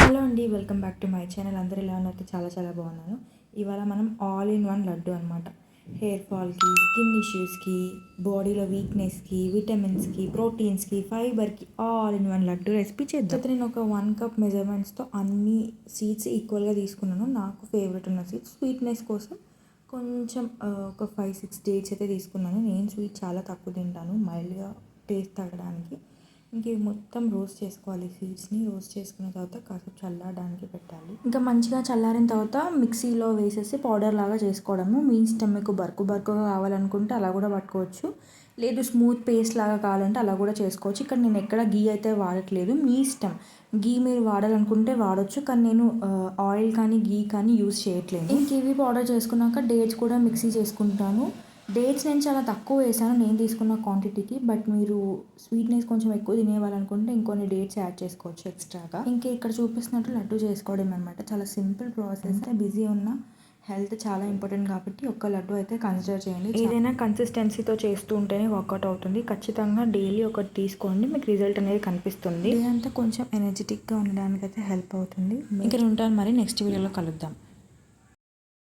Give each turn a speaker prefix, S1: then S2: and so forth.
S1: Hello అండి, welcome back to my channel. అందరూ ఎలా ఉన్నారు? చాలా బాగున్నాను. ఇవాళ మనం ఆల్ ఇన్ వన్ లడ్డు అనమాట. హెయిర్ ఫాల్కి, స్కిన్ ఇష్యూస్కి, బాడీలో వీక్నెస్కి, విటమిన్స్కి, ప్రోటీన్స్కి, ఫైబర్కి all in one laddoo recipe చేద్దాం. నేను ఒక 1 కప్ మెజర్మెంట్స్తో అన్ని సీడ్స్ ఈక్వల్గా తీసుకున్నాను. నాకు ఫేవరెట్ ఉన్న సీడ్స్ స్వీట్నెస్ కోసం కొంచెం ఒక 5-6 డేట్స్ అయితే తీసుకున్నాను. నేను స్వీట్ చాలా తక్కువ తింటాను, మైల్డ్గా టేస్ట్ తగ్గడానికి. ఇంక ఇవి మొత్తం రోస్ట్ చేసుకోవాలి. సీడ్స్ని రోస్ట్ చేసుకున్న తర్వాత కాసేపు చల్లారడానికి పెట్టాలి. ఇంకా మంచిగా చల్లారిన తర్వాత మిక్సీలో వేసేసి పౌడర్ లాగా చేసుకోవడము. మీ ఇష్టం, మీకు బరుకుగా కావాలనుకుంటే అలా కూడా పట్టుకోవచ్చు, లేదు స్మూత్ పేస్ట్ లాగా కావాలంటే అలా కూడా చేసుకోవచ్చు. ఇక్కడ నేను ఎక్కడ గీ అయితే వాడట్లేదు, మీ ఇష్టం. గీ మీరు వాడాలనుకుంటే వాడచ్చు, కానీ నేను ఆయిల్ కానీ గీ కానీ యూజ్ చేయట్లేదు. ఇంక ఇవి పౌడర్ చేసుకున్నాక డేట్స్ కూడా మిక్సీ చేసుకుంటాను. డేట్స్ నేను చాలా తక్కువ వేసాను నేను తీసుకున్న క్వాంటిటీకి, బట్ మీరు స్వీట్నెస్ కొంచెం ఎక్కువ తినేవాలనుకుంటే ఇంకొన్ని డేట్స్ యాడ్ చేసుకోవచ్చు ఎక్స్ట్రాగా. ఇంకా ఇక్కడ చూపిస్తున్నట్టు లడ్డు చేసుకోవడం అనమాట. చాలా సింపుల్ ప్రాసెస్. బిజీ ఉన్న హెల్త్ చాలా ఇంపార్టెంట్ కాబట్టి ఒక్క లడ్డు అయితే కన్సిడర్ చేయండి. ఏదైనా కన్సిస్టెన్సీతో చేస్తూ ఉంటేనే వర్కౌట్ అవుతుంది. ఖచ్చితంగా డైలీ ఒకటి తీసుకోండి, మీకు రిజల్ట్ అనేది కనిపిస్తుంది. ఇదంతా కొంచెం ఎనర్జెటిక్గా ఉండడానికి అయితే హెల్ప్ అవుతుంది. ఇక్కడ ఉంటాను, మరి నెక్స్ట్ వీడియోలో కలుద్దాం.